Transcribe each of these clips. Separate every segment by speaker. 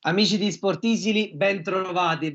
Speaker 1: Amici di Sportisili, bentrovati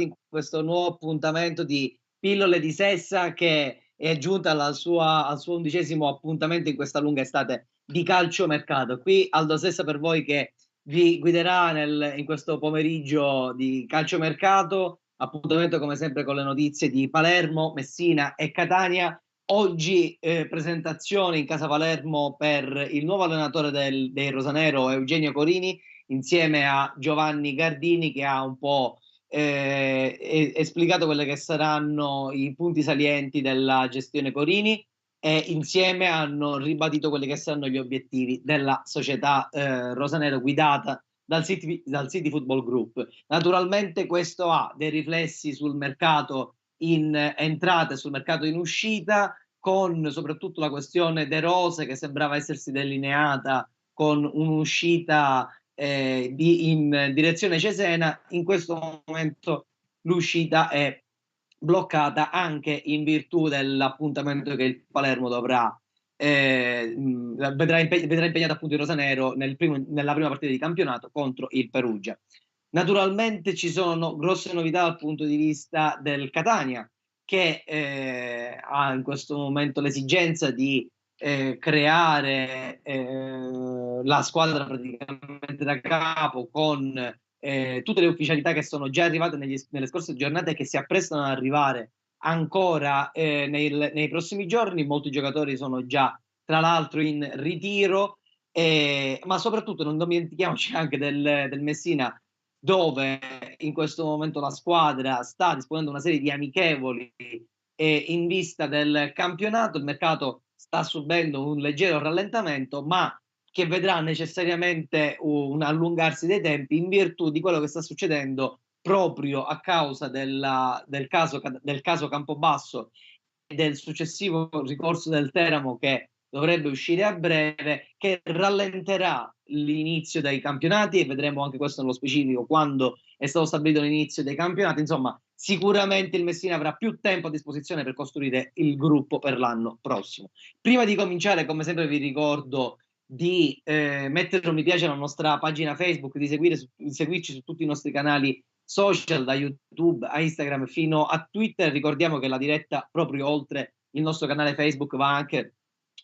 Speaker 1: in questo nuovo appuntamento di Pillole di Sessa che è giunta al suo 11° appuntamento in questa lunga estate di calciomercato. Qui Aldo Sessa per voi che vi guiderà in questo pomeriggio di calciomercato, appuntamento come sempre con le notizie di Palermo, Messina e Catania. Oggi presentazione in casa Palermo per il nuovo allenatore dei Rosanero, Eugenio Corini, insieme a Giovanni Gardini, che ha un po' esplicato quelli che saranno i punti salienti della gestione Corini, e insieme hanno ribadito quelli che saranno gli obiettivi della società rosanero guidata dal City Football Group. Naturalmente questo ha dei riflessi sul mercato in entrata e sul mercato in uscita, con soprattutto la questione De Rose che sembrava essersi delineata con un'uscita in direzione Cesena. In questo momento l'uscita è bloccata anche in virtù dell'appuntamento che il Palermo vedrà impegnato appunto il Rosanero nella prima partita di campionato contro il Perugia. Naturalmente ci sono grosse novità dal punto di vista del Catania, che ha in questo momento l'esigenza di creare la squadra praticamente da capo, con tutte le ufficialità che sono già arrivate nelle scorse giornate e che si apprestano ad arrivare ancora nei prossimi giorni. Molti giocatori sono già tra l'altro in ritiro, ma soprattutto non dimentichiamoci anche del Messina, dove in questo momento la squadra sta disponendo una serie di amichevoli in vista del campionato. Il mercato sta subendo un leggero rallentamento, ma che vedrà necessariamente un allungarsi dei tempi in virtù di quello che sta succedendo proprio a causa del caso Campobasso e del successivo ricorso del Teramo, che dovrebbe uscire a breve, che rallenterà l'inizio dei campionati, e vedremo anche questo nello specifico quando è stato stabilito l'inizio dei campionati. Insomma, sicuramente il Messina avrà più tempo a disposizione per costruire il gruppo per l'anno prossimo. Prima di cominciare, come sempre, vi ricordo di mettere un mi piace alla nostra pagina Facebook, di seguirci su tutti i nostri canali social, da YouTube a Instagram fino a Twitter. Ricordiamo che la diretta, proprio oltre il nostro canale Facebook, va anche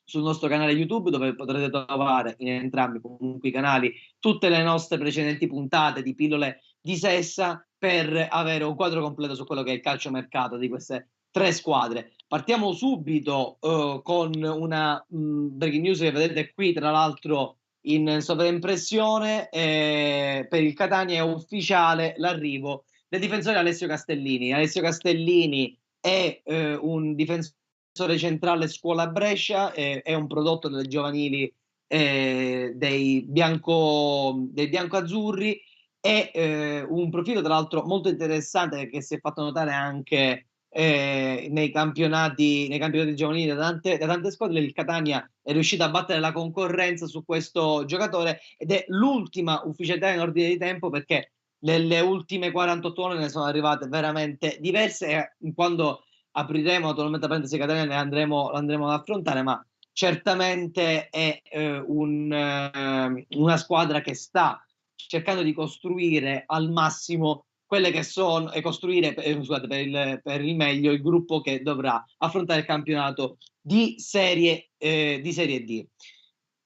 Speaker 1: sul nostro canale YouTube, dove potrete trovare in entrambi comunque i canali tutte le nostre precedenti puntate di Pillole di Sessa, per avere un quadro completo su quello che è il calciomercato di queste tre squadre. Partiamo subito con una breaking news che vedete qui, tra l'altro in sovraimpressione. Per il Catania è ufficiale l'arrivo del difensore Alessio Castellini. Alessio Castellini è un difensore centrale scuola Brescia, è un prodotto delle giovanili dei biancoazzurri. È un profilo tra l'altro molto interessante, che si è fatto notare anche nei campionati giovanili da tante squadre. Il Catania è riuscito a battere la concorrenza su questo giocatore, ed è l'ultima ufficialità in ordine di tempo, perché nelle ultime 48 ore ne sono arrivate veramente diverse, e quando apriremo naturalmente la parentesi Catania l'andremo ad affrontare. Ma certamente è una squadra che sta cercando di costruire al massimo quelle che sono, e costruire scusate, per il meglio il gruppo che dovrà affrontare il campionato di serie D.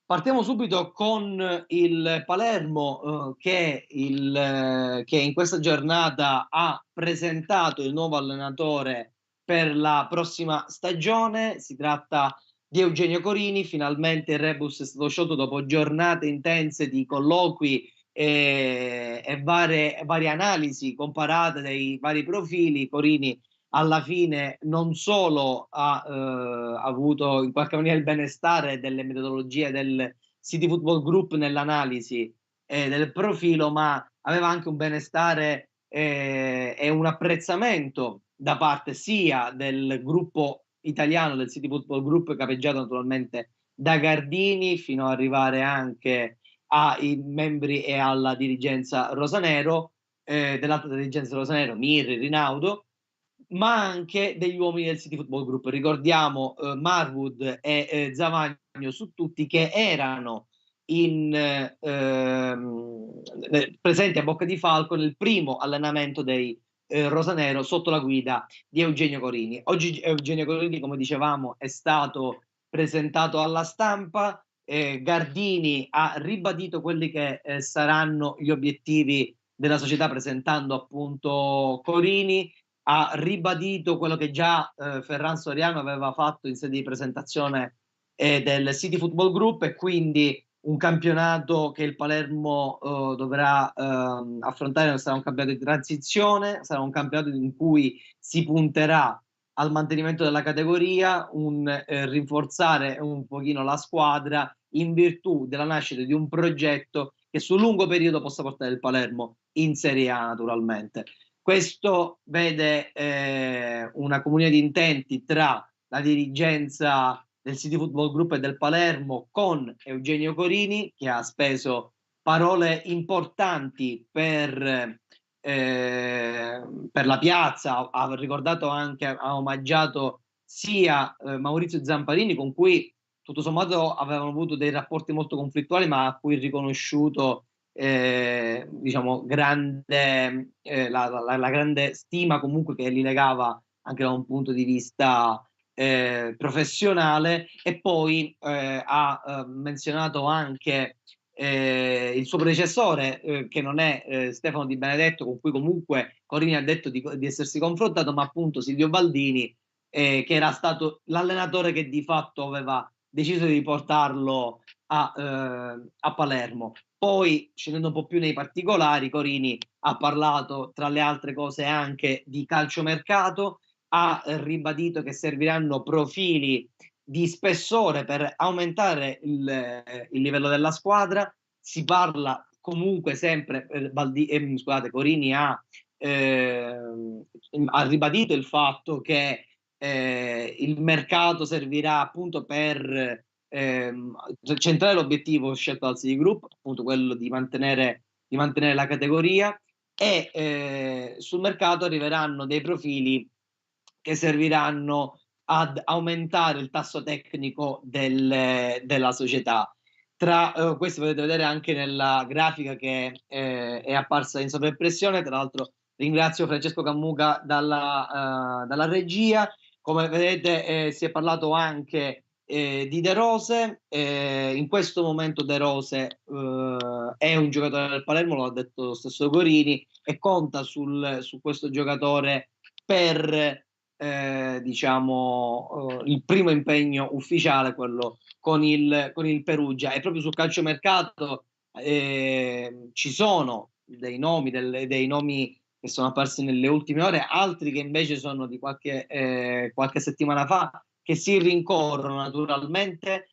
Speaker 1: Partiamo subito con il Palermo, che in questa giornata ha presentato il nuovo allenatore per la prossima stagione. Si tratta di Eugenio Corini. Finalmente il rebus è stato sciolto dopo giornate intense di colloqui e varie analisi comparate dei vari profili. Corini alla fine non solo ha avuto in qualche maniera il benestare delle metodologie del City Football Group nell'analisi del profilo, ma aveva anche un benestare e un apprezzamento da parte sia del gruppo italiano del City Football Group, capeggiato naturalmente da Gardini, fino ad arrivare anche ai membri e alla dirigenza rosanero, dell'alta dirigenza rosanero, Mirri, Rinaudo, ma anche degli uomini del City Football Group. Ricordiamo Marwood e Zavagno su tutti, che erano presenti a Bocca di Falco nel primo allenamento dei rosanero sotto la guida di Eugenio Corini. Oggi Eugenio Corini, come dicevamo, è stato presentato alla stampa. Gardini ha ribadito quelli che saranno gli obiettivi della società, presentando appunto Corini. Ha ribadito quello che già Ferran Soriano aveva fatto in sede di presentazione del City Football Group, e quindi un campionato che il Palermo dovrà affrontare. Sarà un campionato di transizione, sarà un campionato in cui si punterà al mantenimento della categoria, rinforzare un pochino la squadra in virtù della nascita di un progetto che sul lungo periodo possa portare il Palermo in Serie A, naturalmente. Questo vede una comunione di intenti tra la dirigenza del City Football Group e del Palermo con Eugenio Corini, che ha speso parole importanti per la piazza, ha ricordato anche, ha omaggiato sia Maurizio Zamparini, con cui tutto sommato avevano avuto dei rapporti molto conflittuali, ma a cui riconosciuto diciamo la grande stima comunque che li legava anche da un punto di vista professionale. E poi ha menzionato anche il suo predecessore, che non è Stefano Di Benedetto, con cui comunque Corini ha detto di essersi confrontato, ma appunto Silvio Baldini, che era stato l'allenatore che di fatto aveva deciso di portarlo a Palermo. Poi, scendendo un po' più nei particolari, Corini ha parlato, tra le altre cose, anche di calciomercato, ha ribadito che serviranno profili di spessore per aumentare il livello della squadra. Si parla comunque sempre, scusate, Corini ha ribadito il fatto che il mercato servirà appunto per centrare l'obiettivo scelto dal City Group, appunto quello di mantenere la categoria, e sul mercato arriveranno dei profili che serviranno ad aumentare il tasso tecnico della società. Tra questi potete vedere anche nella grafica che è apparsa in sovraimpressione. Tra l'altro ringrazio Francesco Cammuca dalla regia. Come vedete si è parlato anche di De Rose. In questo momento De Rose è un giocatore del Palermo, lo ha detto lo stesso Corini, e conta su questo giocatore per diciamo il primo impegno ufficiale, quello con il Perugia. E proprio sul calciomercato ci sono dei nomi che sono apparsi nelle ultime ore, altri che invece sono di qualche settimana fa, che si rincorrono naturalmente.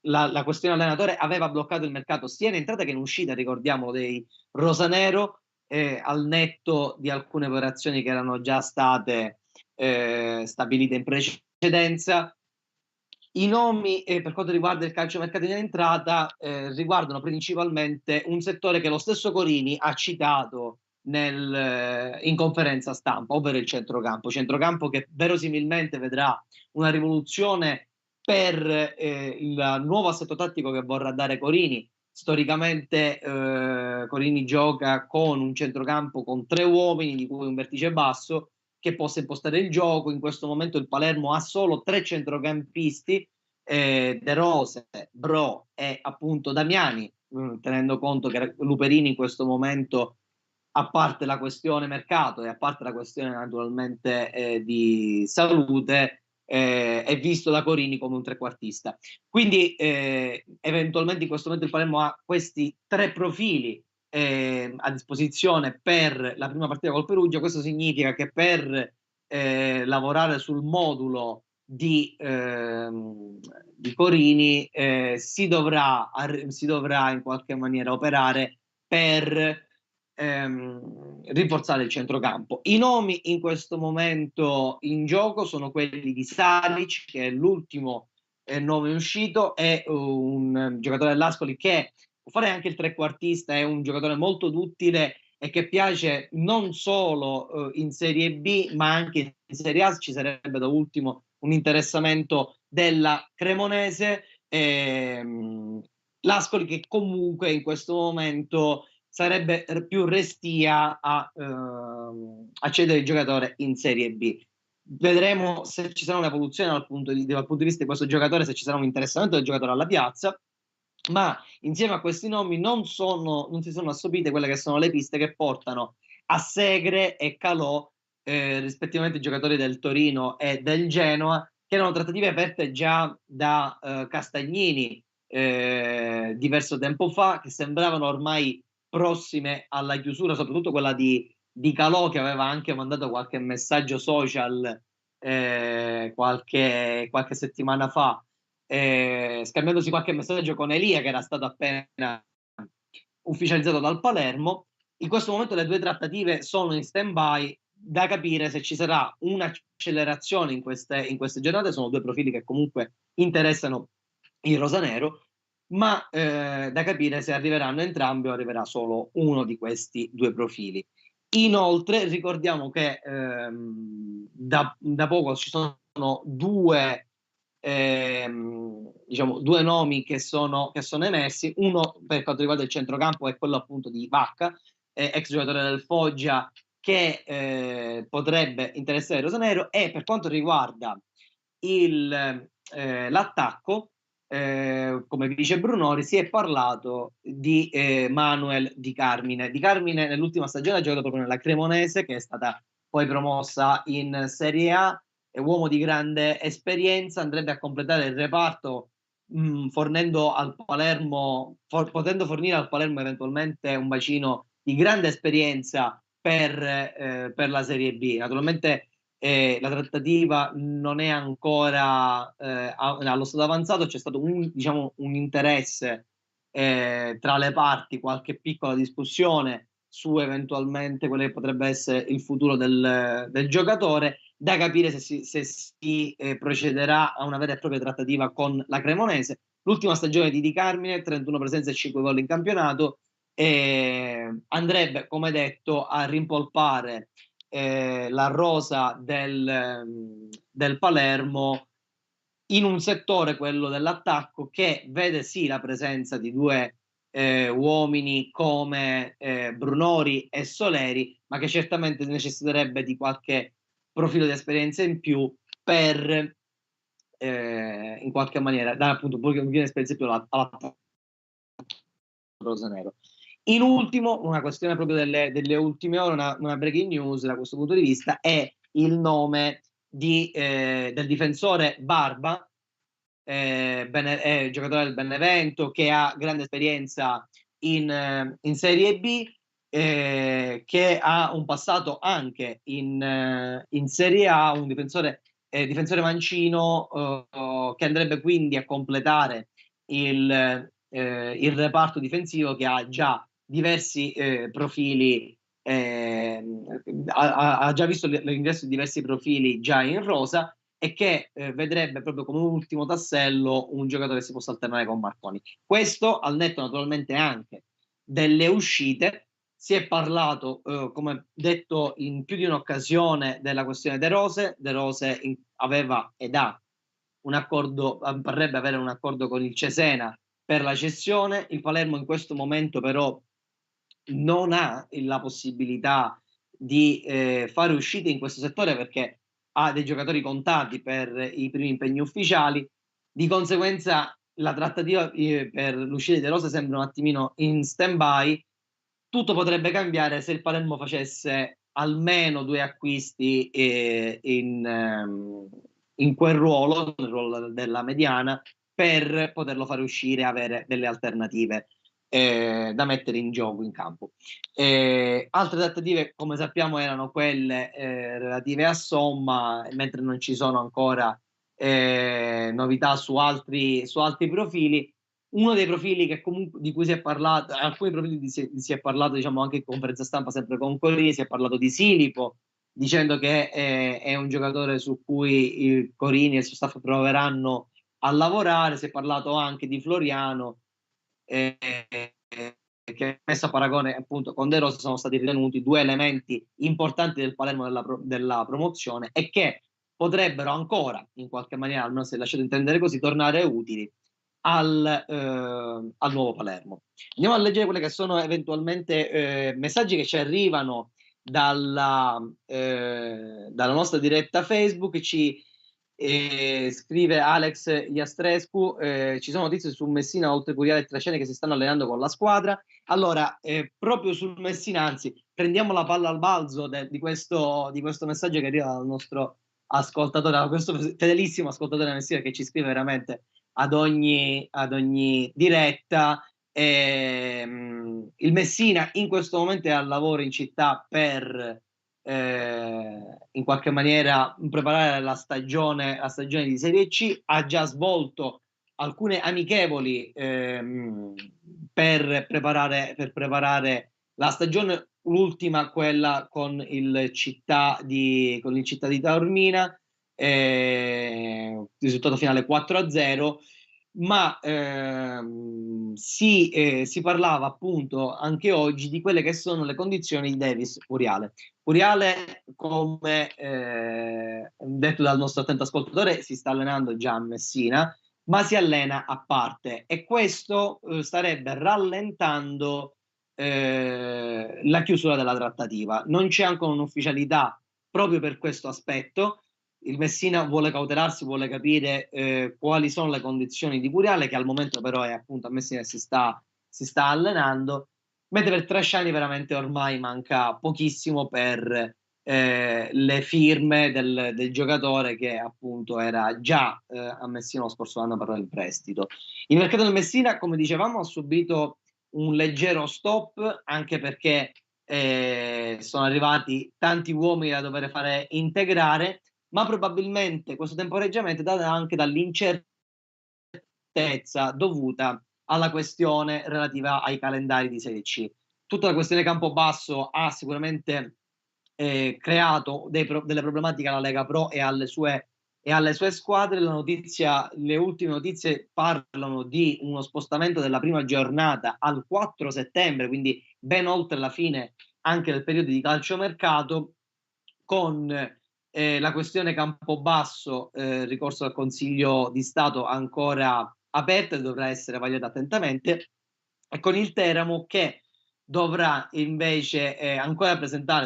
Speaker 1: La questione allenatore aveva bloccato il mercato sia in entrata che in uscita, ricordiamo, dei rosanero, al netto di alcune operazioni che erano già state stabilite in precedenza. I nomi per quanto riguarda il calciomercato in entrata riguardano principalmente un settore che lo stesso Corini ha citato in conferenza stampa, ovvero il centrocampo che verosimilmente vedrà una rivoluzione per il nuovo assetto tattico che vorrà dare Corini. Storicamente Corini gioca con un centrocampo con 3 uomini, di cui un vertice basso, che possa impostare il gioco. In questo momento il Palermo ha solo 3 centrocampisti, De Rose, Bro e appunto Damiani, tenendo conto che Luperini in questo momento, a parte la questione mercato e a parte la questione naturalmente di salute, è visto da Corini come un trequartista. Quindi eventualmente in questo momento il Palermo ha questi 3 profili a disposizione per la prima partita col Perugia. Questo significa che per lavorare sul modulo di Corini si dovrà in qualche maniera operare per rinforzare il centrocampo. I nomi in questo momento in gioco sono quelli di Salic, che è l'ultimo nome uscito, è un giocatore dell'Ascoli che può fare anche il trequartista, è un giocatore molto duttile e che piace non solo in Serie B ma anche in Serie A. Ci sarebbe da ultimo un interessamento della Cremonese. l'Ascoli che comunque in questo momento sarebbe più restia a cedere il giocatore in Serie B. Vedremo se ci sarà un'evoluzione dal punto di vista di questo giocatore, se ci sarà un interessamento del giocatore alla piazza, ma insieme a questi nomi non si sono assopite quelle che sono le piste che portano a Segre e Calò, rispettivamente i giocatori del Torino e del Genoa, che erano trattative aperte già da Castagnini diverso tempo fa, che sembravano ormai prossime alla chiusura, soprattutto quella di Calò, che aveva anche mandato qualche messaggio social qualche settimana fa, scambiandosi qualche messaggio con Elia, che era stato appena ufficializzato dal Palermo. In questo momento le due trattative sono in stand-by, da capire se ci sarà un'accelerazione in queste giornate. Sono due profili che comunque interessano il rosanero, ma da capire se arriveranno entrambi o arriverà solo uno di questi due profili. Inoltre ricordiamo che da poco ci sono due nomi che sono emersi. Uno per quanto riguarda il centrocampo è quello appunto di Vacca, ex giocatore del Foggia, che potrebbe interessare il rosanero, e per quanto riguarda l'attacco, come dice Brunori, si è parlato di Manuel Di Carmine. Di Carmine nell'ultima stagione ha giocato proprio nella Cremonese, che è stata poi promossa in Serie A, è uomo di grande esperienza, andrebbe a completare il reparto potendo fornire al Palermo eventualmente un bacino di grande esperienza per la Serie B. Naturalmente la trattativa non è ancora allo stato avanzato, c'è stato un interesse tra le parti, qualche piccola discussione su eventualmente quello che potrebbe essere il futuro del giocatore, da capire se si procederà a una vera e propria trattativa con la Cremonese. L'ultima stagione di Carmine, 31 presenze e 5 gol in campionato, andrebbe, come detto, a rimpolpare la rosa del Palermo in un settore, quello dell'attacco, che vede sì la presenza di due uomini come Brunori e Soleri, ma che certamente necessiterebbe di qualche profilo di esperienza in più per in qualche maniera dare appunto un po' di esperienza in più all'attacco rosanero. In ultimo, una questione proprio delle ultime ore, una breaking news da questo punto di vista, è il nome del difensore Barba, giocatore del Benevento, che ha grande esperienza in Serie B, che ha un passato anche in Serie A, un difensore mancino, che andrebbe quindi a completare il reparto difensivo, che ha già diversi profili, ha già visto l'ingresso di diversi profili già in rosa, e che vedrebbe proprio come ultimo tassello un giocatore che si possa alternare con Marconi. Questo al netto naturalmente anche delle uscite. Si è parlato, come detto in più di un'occasione, della questione De Rose. De Rose aveva ed ha un accordo, parrebbe avere un accordo con il Cesena per la cessione. Il Palermo in questo momento però non ha la possibilità di fare uscite in questo settore, perché ha dei giocatori contati per i primi impegni ufficiali. Di conseguenza la trattativa per l'uscita di De Rosa sembra un attimino in stand-by. Tutto potrebbe cambiare se il Palermo facesse almeno due acquisti in quel ruolo, nel ruolo della mediana, per poterlo fare uscire e avere delle alternative da mettere in gioco in campo. Altre trattative, come sappiamo, erano quelle relative a Somma, mentre non ci sono ancora novità su altri profili. Uno dei profili che comunque di cui si è parlato, alcuni profili si è parlato, diciamo, anche in conferenza stampa, sempre con Corriere, si è parlato di Silipo, dicendo che è un giocatore su cui il Corini e il suo staff proveranno a lavorare. Si è parlato anche di Floriano, che messo a paragone appunto con De Rosa sono stati ritenuti due elementi importanti del Palermo della promozione, e che potrebbero ancora in qualche maniera, almeno se lasciate intendere così, tornare utili al nuovo Palermo. Andiamo a leggere quelli che sono eventualmente messaggi che ci arrivano dalla nostra diretta Facebook. Ci scrive Alex Iastrescu, ci sono notizie su Messina oltre Curiale e Trescene che si stanno allenando con la squadra. Allora, proprio sul Messina, anzi, prendiamo la palla al balzo di questo messaggio che arriva dal nostro ascoltatore, a questo fedelissimo ascoltatore Messina che ci scrive veramente ad ogni diretta. Il Messina in questo momento è al lavoro in città per in qualche maniera preparare la stagione di Serie C. Ha già svolto alcune amichevoli per preparare la stagione, l'ultima quella con il Città di Taormina, risultato finale 4-0. Ma si parlava appunto anche oggi di quelle che sono le condizioni di Davis Uriale. Uriale, come detto dal nostro attento ascoltatore, si sta allenando già a Messina, ma si allena a parte, e questo starebbe rallentando la chiusura della trattativa. Non c'è ancora un'ufficialità proprio per questo aspetto. Il Messina vuole cautelarsi, vuole capire quali sono le condizioni di Curiale, che al momento però è appunto a Messina e si sta allenando, mentre per Tresciani veramente ormai manca pochissimo per le firme del giocatore, che appunto era già a Messina lo scorso anno per il prestito. Il mercato del Messina, come dicevamo, ha subito un leggero stop, anche perché sono arrivati tanti uomini da dover fare integrare, ma probabilmente questo temporeggiamento è dato anche dall'incertezza dovuta alla questione relativa ai calendari di Serie C. Tutta la questione Campobasso ha sicuramente creato delle problematiche alla Lega Pro e alle sue squadre. Le ultime notizie parlano di uno spostamento della prima giornata al 4 settembre, quindi ben oltre la fine anche del periodo di calciomercato, con la questione Campobasso, ricorso al Consiglio di Stato ancora aperta e dovrà essere vagliata attentamente, e con il Teramo che dovrà invece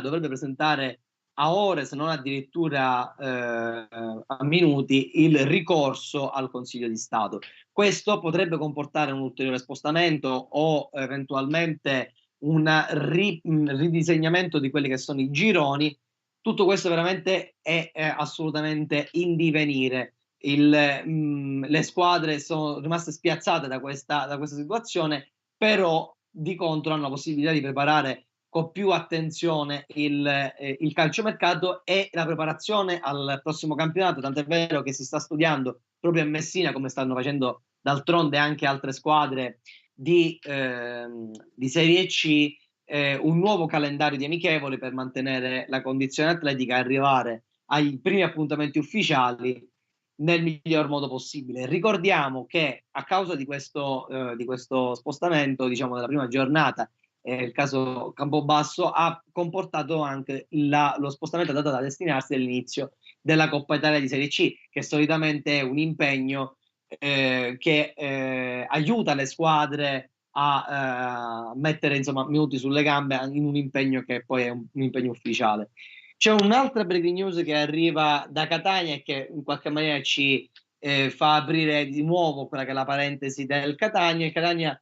Speaker 1: dovrebbe presentare a ore, se non addirittura a minuti, il ricorso al Consiglio di Stato. Questo potrebbe comportare un ulteriore spostamento o eventualmente un ridisegnamento di quelli che sono i gironi. Tutto questo veramente è assolutamente in divenire. Le squadre sono rimaste spiazzate da questa situazione, però di contro hanno la possibilità di preparare con più attenzione il calciomercato e la preparazione al prossimo campionato, tant'è vero che si sta studiando proprio a Messina, come stanno facendo d'altronde anche altre squadre di Serie C, un nuovo calendario di amichevoli per mantenere la condizione atletica e arrivare ai primi appuntamenti ufficiali nel miglior modo possibile. Ricordiamo che a causa di questo spostamento, diciamo, della prima giornata, il caso Campobasso ha comportato anche lo spostamento dato da destinarsi all'inizio della Coppa Italia di Serie C, che solitamente è un impegno che aiuta le squadre a mettere insomma minuti sulle gambe in un impegno che poi è un impegno ufficiale. C'è un'altra breaking news che arriva da Catania e che in qualche maniera ci fa aprire di nuovo quella che è la parentesi del Catania. Il Catania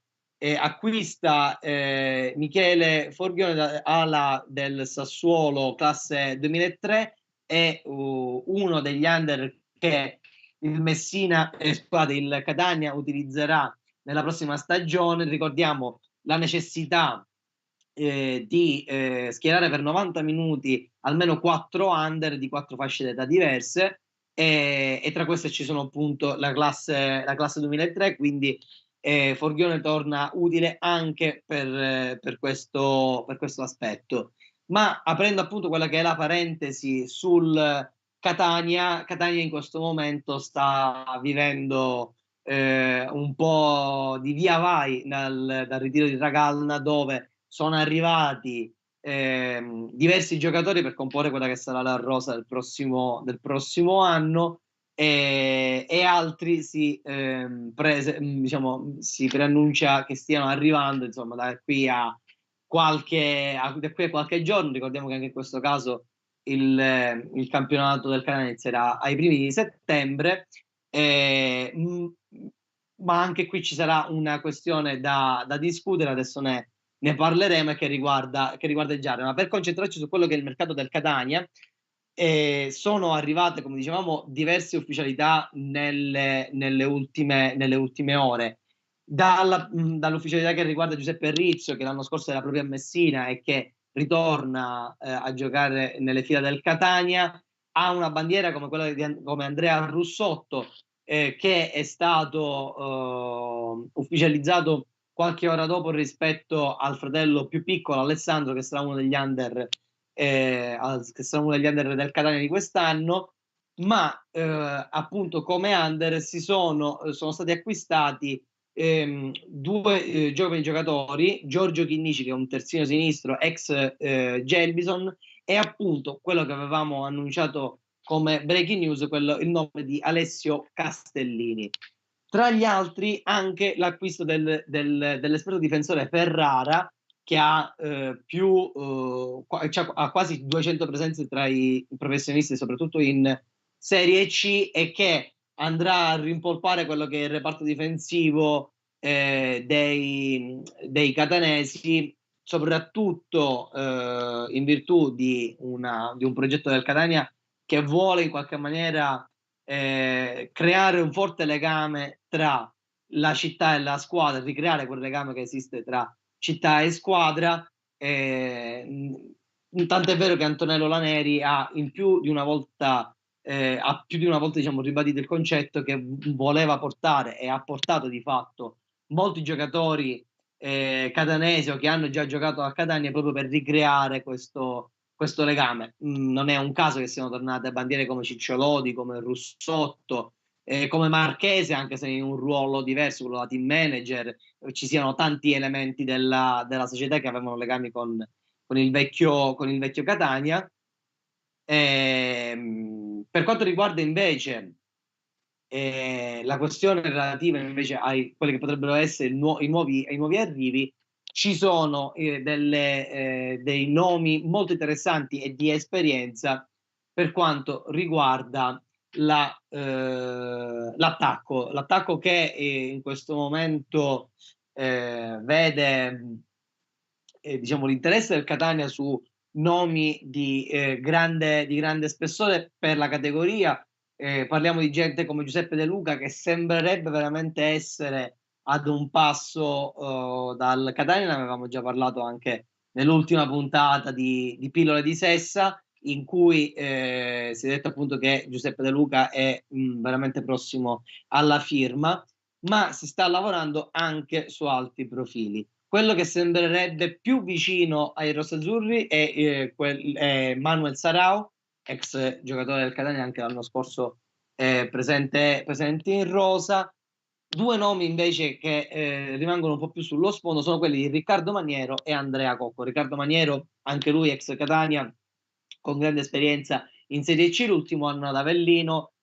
Speaker 1: acquista Michele Forghione, ala del Sassuolo, classe 2003, è uno degli under che il Messina, il Catania utilizzerà nella prossima stagione. Ricordiamo la necessità di schierare per 90 minuti almeno 4 under di 4 fasce d'età diverse, e tra queste ci sono appunto la classe 2003, quindi Forghione torna utile anche per questo aspetto. Ma aprendo appunto quella che è la parentesi sul Catania in questo momento sta vivendo un po' di via vai dal ritiro di Ragalna, dove sono arrivati diversi giocatori per comporre quella che sarà la rosa del prossimo anno, e altri diciamo, si preannuncia che stiano arrivando, insomma, da qui a qualche giorno. Ricordiamo che anche in questo caso il campionato del Canada inizierà ai primi di settembre, eh, mh, ma anche qui ci sarà una questione da discutere, adesso ne parleremo, e che riguarda il Giarre. Ma per concentrarci su quello che è il mercato del Catania, sono arrivate, come dicevamo, diverse ufficialità nelle ultime ore. Dall'ufficialità che riguarda Giuseppe Rizzo, che l'anno scorso era proprio a Messina e che ritorna a giocare nelle fila del Catania, a una bandiera come quella come Andrea Russotto, che è stato ufficializzato qualche ora dopo rispetto al fratello più piccolo, Alessandro, che sarà uno degli under, del Catania di quest'anno. Ma appunto come under sono stati acquistati due giovani giocatori: Giorgio Chinnici, che è un terzino sinistro ex Gelbison, e appunto quello che avevamo annunciato come breaking news, il nome di Alessio Castellini. Tra gli altri anche l'acquisto dell'esperto difensore Ferrara, che ha ha quasi 200 presenze tra i professionisti, soprattutto in Serie C, e che andrà a rimpolpare quello che è il reparto difensivo dei catanesi, soprattutto in virtù di un progetto del Catania che vuole in qualche maniera creare un forte legame tra la città e la squadra, ricreare quel legame che esiste tra città e squadra. Tant'è vero che Antonello Laneri ha più di una volta, diciamo, ribadito il concetto che voleva portare, e ha portato di fatto molti giocatori catanesi o che hanno già giocato a Catania, proprio per ricreare questo legame. Non è un caso che siano tornate bandiere come Cicciolodi, come Russotto, come Marchese, anche se in un ruolo diverso, quello da team manager. Ci siano tanti elementi della società che avevano legami con il vecchio Catania. Per quanto riguarda invece la questione relativa invece quelli che potrebbero essere i nuovi arrivi, ci sono dei nomi molto interessanti e di esperienza per quanto riguarda l'attacco che in questo momento vede diciamo, l'interesse del Catania su nomi di grande spessore per la categoria. Parliamo di gente come Giuseppe De Luca, che sembrerebbe veramente essere ad un passo dal Catania. Ne avevamo già parlato anche nell'ultima puntata di Pillole di Sessa, in cui si è detto appunto che Giuseppe De Luca è veramente prossimo alla firma, ma si sta lavorando anche su altri profili. Quello che sembrerebbe più vicino ai rossazzurri è Manuel Sarao, ex giocatore del Catania, anche l'anno scorso presente in rosa. Due nomi invece che rimangono un po' più sullo sfondo sono quelli di Riccardo Maniero e Andrea Cocco. Riccardo Maniero, anche lui ex Catania, con grande esperienza in Serie C, l'ultimo anno ad Avellino.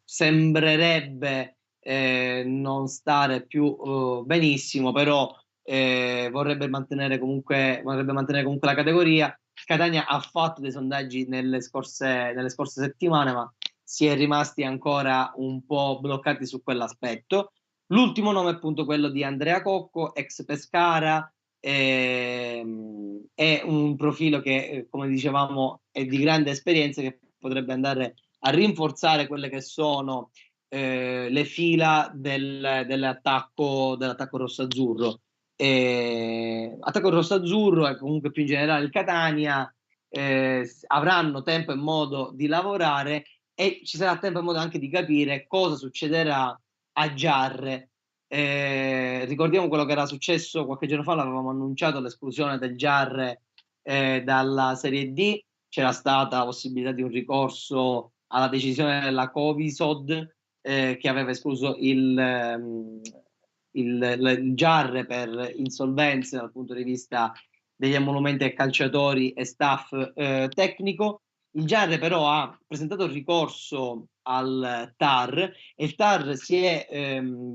Speaker 1: Sembrerebbe non stare più benissimo, però vorrebbe mantenere comunque la categoria. Catania ha fatto dei sondaggi nelle scorse settimane, ma si è rimasti ancora un po' bloccati su quell'aspetto. L'ultimo nome è appunto quello di Andrea Cocco, ex Pescara. È un profilo che, come dicevamo, è di grande esperienza, che potrebbe andare a rinforzare quelle che sono le fila dell'attacco rosso-azzurro. Attacco rosso-azzurro, e comunque più in generale il Catania, avranno tempo e modo di lavorare, e ci sarà tempo e modo anche di capire cosa succederà a Giarre. Ricordiamo quello che era successo qualche giorno fa, l'avevamo annunciato, l'esclusione del Giarre dalla Serie D. C'era stata la possibilità di un ricorso alla decisione della Covisod, che aveva escluso il Giarre per insolvenza dal punto di vista degli emolumenti ai calciatori e staff tecnico. Il GIAR però ha presentato il ricorso al TAR e il TAR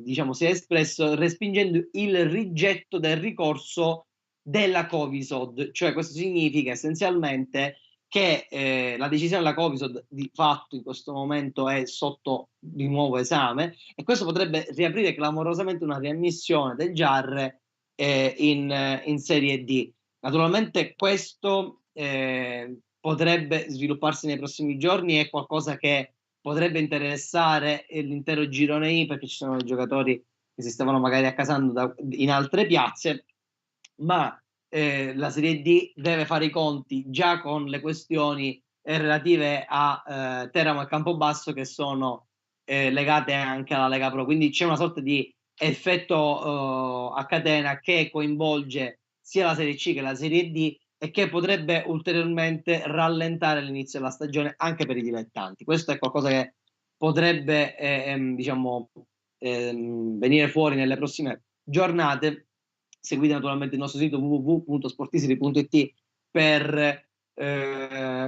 Speaker 1: diciamo, si è espresso respingendo il rigetto del ricorso della Covisod, cioè questo significa essenzialmente che la decisione della Covisod di fatto in questo momento è sotto di nuovo esame e questo potrebbe riaprire clamorosamente una riammissione del GIAR in Serie D. Naturalmente questo potrebbe svilupparsi nei prossimi giorni, è qualcosa che potrebbe interessare l'intero girone I perché ci sono dei giocatori che si stavano magari accasando in altre piazze, ma la Serie D deve fare i conti già con le questioni relative a Teramo e Campobasso che sono legate anche alla Lega Pro, quindi c'è una sorta di effetto a catena che coinvolge sia la Serie C che la Serie D e che potrebbe ulteriormente rallentare l'inizio della stagione anche per i dilettanti. Questo è qualcosa che potrebbe diciamo, venire fuori nelle prossime giornate. Seguite naturalmente il nostro sito www.sportisili.it per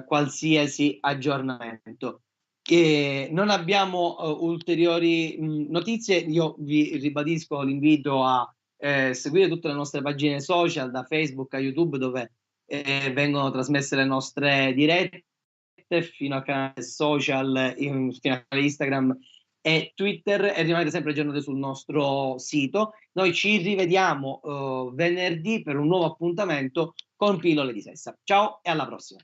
Speaker 1: qualsiasi aggiornamento. Non abbiamo ulteriori notizie, io vi ribadisco l'invito a seguire tutte le nostre pagine social, da Facebook a YouTube, dove vengono trasmesse le nostre dirette, fino al canale social, fino al canale Instagram e Twitter, e rimanete sempre aggiornati sul nostro sito. Noi ci rivediamo venerdì per un nuovo appuntamento con Pillole di Sessa. Ciao e alla prossima.